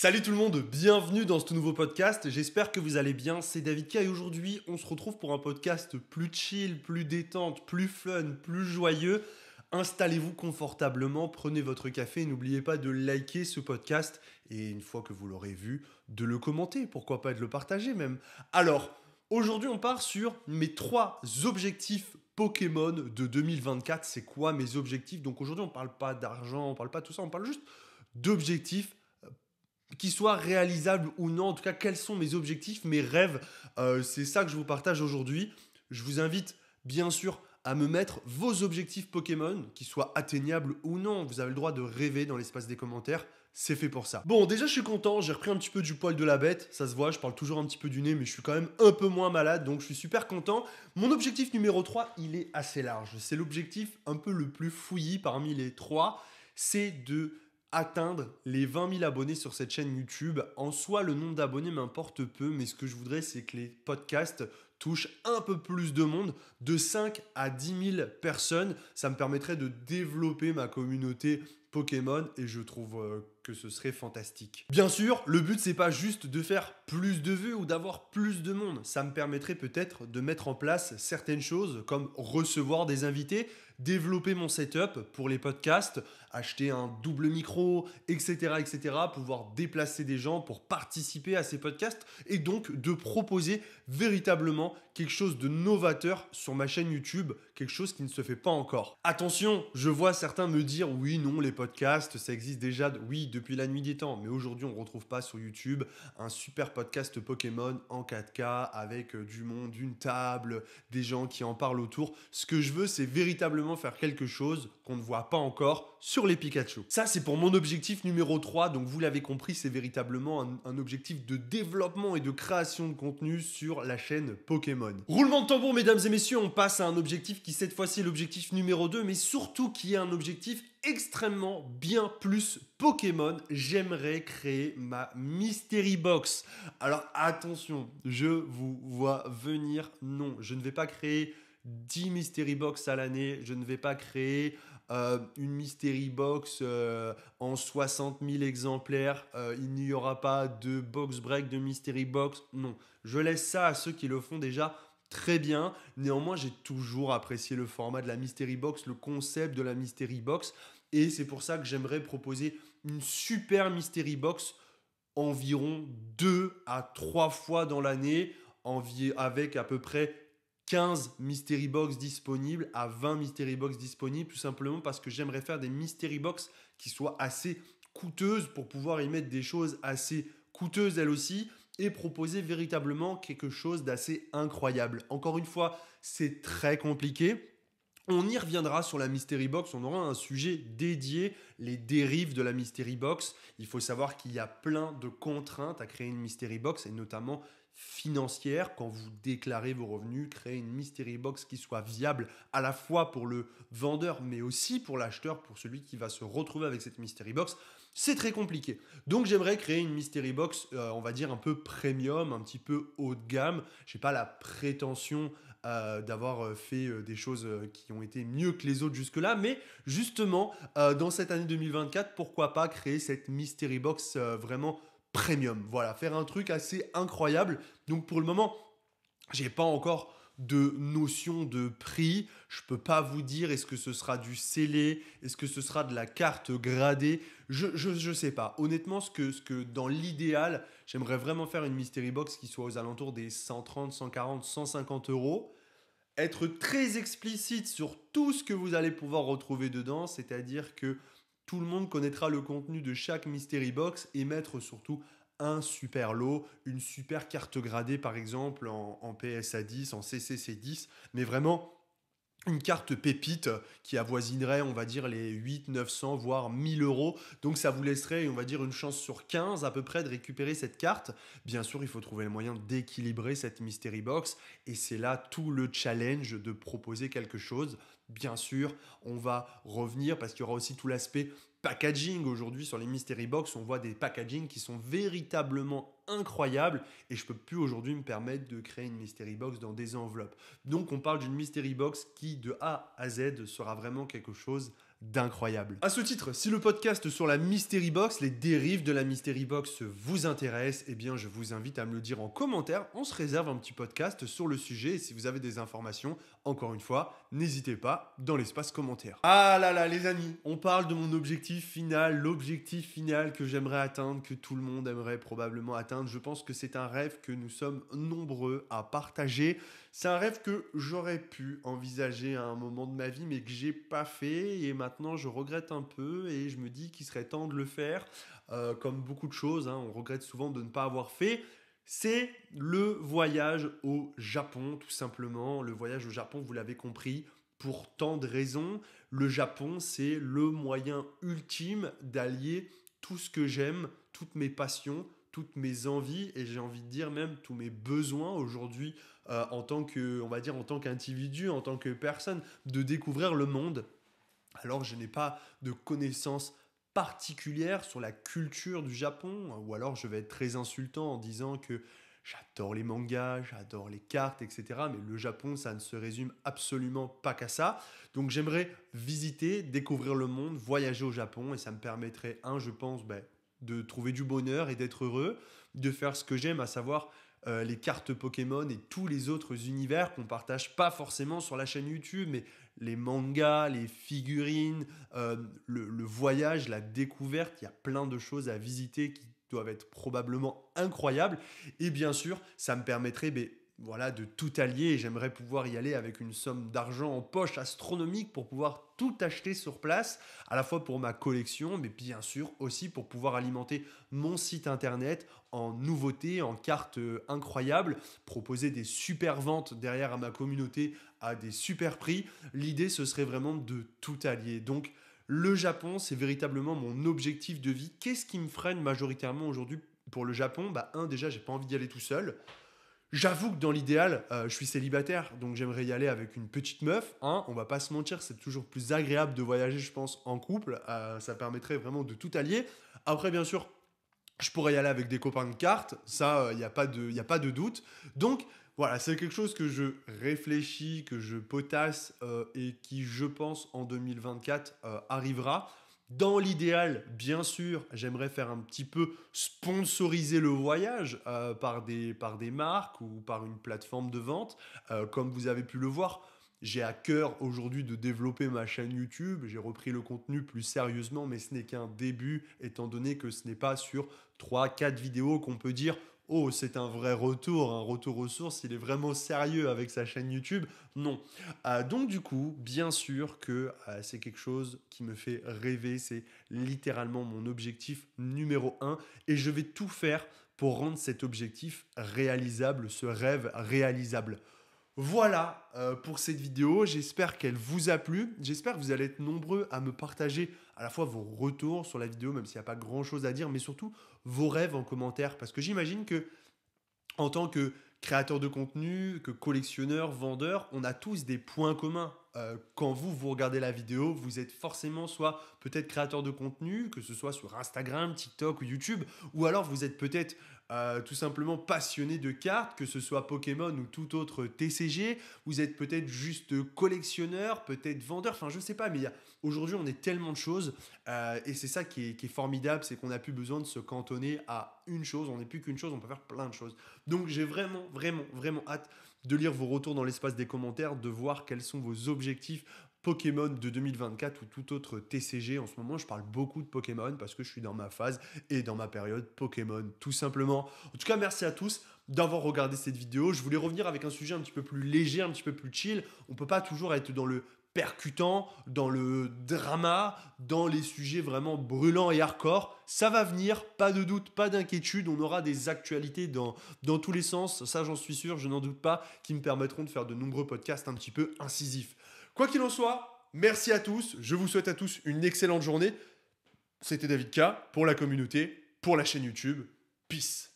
Salut tout le monde, bienvenue dans ce tout nouveau podcast, j'espère que vous allez bien, c'est David K et aujourd'hui on se retrouve pour un podcast plus chill, plus détente, plus fun, plus joyeux. Installez-vous confortablement, prenez votre café et n'oubliez pas de liker ce podcast et une fois que vous l'aurez vu, de le commenter, pourquoi pas de le partager même. Alors, aujourd'hui on part sur mes 3 objectifs Pokémon de 2024, c'est quoi mes objectifs? Donc aujourd'hui on parle pas d'argent, on parle pas de tout ça, on parle juste d'objectifs qui soient réalisables ou non. En tout cas, quels sont mes objectifs, mes rêves. C'est ça que je vous partage aujourd'hui. Je vous invite bien sûr à me mettre vos objectifs Pokémon, qui soient atteignables ou non. Vous avez le droit de rêver dans l'espace des commentaires. C'est fait pour ça. Bon, déjà, je suis content. J'ai repris un petit peu du poil de la bête. Ça se voit, je parle toujours un petit peu du nez, mais je suis quand même un peu moins malade. Donc, je suis super content. Mon objectif numéro 3, il est assez large. C'est l'objectif un peu le plus fouillis parmi les 3. C'est de atteindre les 20 000 abonnés sur cette chaîne YouTube. En soi, le nombre d'abonnés m'importe peu, mais ce que je voudrais, c'est que les podcasts touchent un peu plus de monde, de 5 à 10 000 personnes. Ça me permettrait de développer ma communauté Pokémon et je trouve que ce serait fantastique. Bien sûr, le but, c'est pas juste de faire plus de vues ou d'avoir plus de monde. Ça me permettrait peut-être de mettre en place certaines choses comme recevoir des invités, développer mon setup pour les podcasts, acheter un double micro, etc., etc., pouvoir déplacer des gens pour participer à ces podcasts et donc de proposer véritablement quelque chose de novateur sur ma chaîne YouTube, quelque chose qui ne se fait pas encore. Attention, je vois certains me dire oui, non, les podcasts, ça existe déjà, oui, depuis la nuit des temps, mais aujourd'hui on ne retrouve pas sur YouTube un super podcast Pokémon en 4K avec du monde, une table, des gens qui en parlent autour. Ce que je veux, c'est véritablement faire quelque chose qu'on ne voit pas encore sur les Pikachu. Ça, c'est pour mon objectif numéro 3. Donc, vous l'avez compris, c'est véritablement un objectif de développement et de création de contenu sur la chaîne Pokémon. Roulement de tambour, mesdames et messieurs, on passe à un objectif qui, cette fois-ci, est l'objectif numéro 2, mais surtout qui est un objectif extrêmement bien plus Pokémon. J'aimerais créer ma Mystery Box. Alors, attention, je vous vois venir. Non, je ne vais pas créer 10 Mystery Box à l'année. Je ne vais pas créer une Mystery Box en 60 000 exemplaires. Il n'y aura pas de box break de Mystery Box. Non, je laisse ça à ceux qui le font déjà très bien. Néanmoins, j'ai toujours apprécié le format de la Mystery Box, le concept de la Mystery Box. Et c'est pour ça que j'aimerais proposer une super Mystery Box environ 2 à 3 fois dans l'année, avec à peu près 15 Mystery Box disponibles à 20 Mystery Box disponibles, tout simplement parce que j'aimerais faire des Mystery Box qui soient assez coûteuses pour pouvoir y mettre des choses assez coûteuses elles aussi et proposer véritablement quelque chose d'assez incroyable. Encore une fois, c'est très compliqué. On y reviendra sur la Mystery Box, on aura un sujet dédié, les dérives de la Mystery Box. Il faut savoir qu'il y a plein de contraintes à créer une Mystery Box, et notamment financières. Quand vous déclarez vos revenus, créer une Mystery Box qui soit viable à la fois pour le vendeur, mais aussi pour l'acheteur, pour celui qui va se retrouver avec cette Mystery Box, c'est très compliqué. Donc j'aimerais créer une Mystery Box, on va dire un peu premium, un petit peu haut de gamme. Je n'ai pas la prétention d'avoir fait des choses qui ont été mieux que les autres jusque-là. Mais justement, dans cette année 2024, pourquoi pas créer cette Mystery Box vraiment premium. Voilà, faire un truc assez incroyable. Donc pour le moment, j'ai pas encore de notion de prix. Je peux pas vous dire est-ce que ce sera du scellé, est-ce que ce sera de la carte gradée. Je sais pas. Honnêtement, ce que dans l'idéal, j'aimerais vraiment faire une Mystery Box qui soit aux alentours des 130, 140, 150 euros. Être très explicite sur tout ce que vous allez pouvoir retrouver dedans, c'est-à-dire que tout le monde connaîtra le contenu de chaque Mystery Box et mettre surtout un super lot, une super carte gradée par exemple en PSA 10, en CCC 10, mais vraiment une carte pépite qui avoisinerait, on va dire, les 8, 900, voire 1000 euros. Donc ça vous laisserait, on va dire, une chance sur 15 à peu près de récupérer cette carte. Bien sûr, il faut trouver le moyen d'équilibrer cette Mystery Box. Et c'est là tout le challenge de proposer quelque chose. Bien sûr, on va revenir parce qu'il y aura aussi tout l'aspect packaging. Aujourd'hui, sur les Mystery Box, on voit des packagings qui sont véritablement incroyables et je peux plus aujourd'hui me permettre de créer une Mystery Box dans des enveloppes. Donc, on parle d'une Mystery Box qui, de A à Z, sera vraiment quelque chose d'incroyable. À ce titre, si le podcast sur la Mystery Box, les dérives de la Mystery Box vous intéresse, eh bien je vous invite à me le dire en commentaire. On se réserve un petit podcast sur le sujet et si vous avez des informations, encore une fois, n'hésitez pas dans l'espace commentaire. Ah là là les amis, on parle de mon objectif final, l'objectif final que j'aimerais atteindre, que tout le monde aimerait probablement atteindre. Je pense que c'est un rêve que nous sommes nombreux à partager. C'est un rêve que j'aurais pu envisager à un moment de ma vie, mais que j'ai pas fait. Et maintenant, je regrette un peu et je me dis qu'il serait temps de le faire. Comme beaucoup de choses, hein, on regrette souvent de ne pas avoir fait. C'est le voyage au Japon, tout simplement. Le voyage au Japon, vous l'avez compris, pour tant de raisons. Le Japon, c'est le moyen ultime d'allier tout ce que j'aime, toutes mes passions, toutes mes envies et j'ai envie de dire même tous mes besoins aujourd'hui en tant que, on va dire, en tant qu'individu, en tant que personne, de découvrir le monde. Alors je n'ai pas de connaissances particulières sur la culture du Japon, ou alors je vais être très insultant en disant que j'adore les mangas, j'adore les cartes, etc. Mais le Japon, ça ne se résume absolument pas qu'à ça. Donc j'aimerais visiter, découvrir le monde, voyager au Japon, et ça me permettrait, je pense, de trouver du bonheur et d'être heureux, de faire ce que j'aime, à savoir les cartes Pokémon et tous les autres univers qu'on partage pas forcément sur la chaîne YouTube, mais les mangas, les figurines, le voyage, la découverte, il y a plein de choses à visiter qui doivent être probablement incroyables. Et bien sûr, ça me permettrait voilà, de tout allier et j'aimerais pouvoir y aller avec une somme d'argent en poche astronomique pour pouvoir tout acheter sur place, à la fois pour ma collection, mais bien sûr aussi pour pouvoir alimenter mon site internet en nouveautés, en cartes incroyables, proposer des super ventes derrière à ma communauté à des super prix. L'idée, ce serait vraiment de tout allier. Donc, le Japon, c'est véritablement mon objectif de vie. Qu'est-ce qui me freine majoritairement aujourd'hui pour le Japon ? Déjà, j'ai pas envie d'y aller tout seul. J'avoue que dans l'idéal, je suis célibataire, donc j'aimerais y aller avec une petite meuf. On va pas se mentir, c'est toujours plus agréable de voyager, je pense, en couple. Ça permettrait vraiment de tout allier. Après, bien sûr, je pourrais y aller avec des copains de cartes. Ça, il n'y a pas de doute. Donc, voilà, c'est quelque chose que je réfléchis, que je potasse et qui, je pense, en 2024 arrivera. Dans l'idéal, bien sûr, j'aimerais faire un petit peu sponsoriser le voyage par des marques ou par une plateforme de vente. Comme vous avez pu le voir, j'ai à cœur aujourd'hui de développer ma chaîne YouTube. J'ai repris le contenu plus sérieusement, mais ce n'est qu'un début, étant donné que ce n'est pas sur 3-4 vidéos qu'on peut dire oh, c'est un vrai retour, un retour aux sources, il est vraiment sérieux avec sa chaîne YouTube. Non. Donc du coup, bien sûr que c'est quelque chose qui me fait rêver, c'est littéralement mon objectif numéro 1 et je vais tout faire pour rendre cet objectif réalisable, ce rêve réalisable. Voilà pour cette vidéo, j'espère qu'elle vous a plu, j'espère que vous allez être nombreux à me partager à la fois vos retours sur la vidéo, même s'il n'y a pas grand chose à dire, mais surtout vos rêves en commentaire, parce que j'imagine que en tant que créateur de contenu, que collectionneur, vendeur, on a tous des points communs. Quand vous regardez la vidéo, vous êtes forcément soit peut-être créateur de contenu, que ce soit sur Instagram, TikTok ou YouTube, ou alors vous êtes peut-être tout simplement passionné de cartes, que ce soit Pokémon ou tout autre TCG. Vous êtes peut-être juste collectionneur, peut-être vendeur, enfin je sais pas, mais aujourd'hui on est tellement de choses et c'est ça qui est formidable, c'est qu'on n'a plus besoin de se cantonner à une chose, on n'est plus qu'une chose, on peut faire plein de choses. Donc j'ai vraiment, vraiment, vraiment hâte de lire vos retours dans l'espace des commentaires, de voir quels sont vos objectifs Pokémon de 2024 ou tout autre TCG. En ce moment, je parle beaucoup de Pokémon parce que je suis dans ma phase et dans ma période Pokémon, tout simplement. En tout cas, merci à tous d'avoir regardé cette vidéo. Je voulais revenir avec un sujet un petit peu plus léger, un petit peu plus chill. On ne peut pas toujours être dans le percutant, dans le drama, dans les sujets vraiment brûlants et hardcore. Ça va venir, pas de doute, pas d'inquiétude. On aura des actualités dans tous les sens, ça j'en suis sûr, je n'en doute pas, qui me permettront de faire de nombreux podcasts un petit peu incisifs. Quoi qu'il en soit, merci à tous. Je vous souhaite à tous une excellente journée. C'était David K pour la communauté, pour la chaîne YouTube. Peace.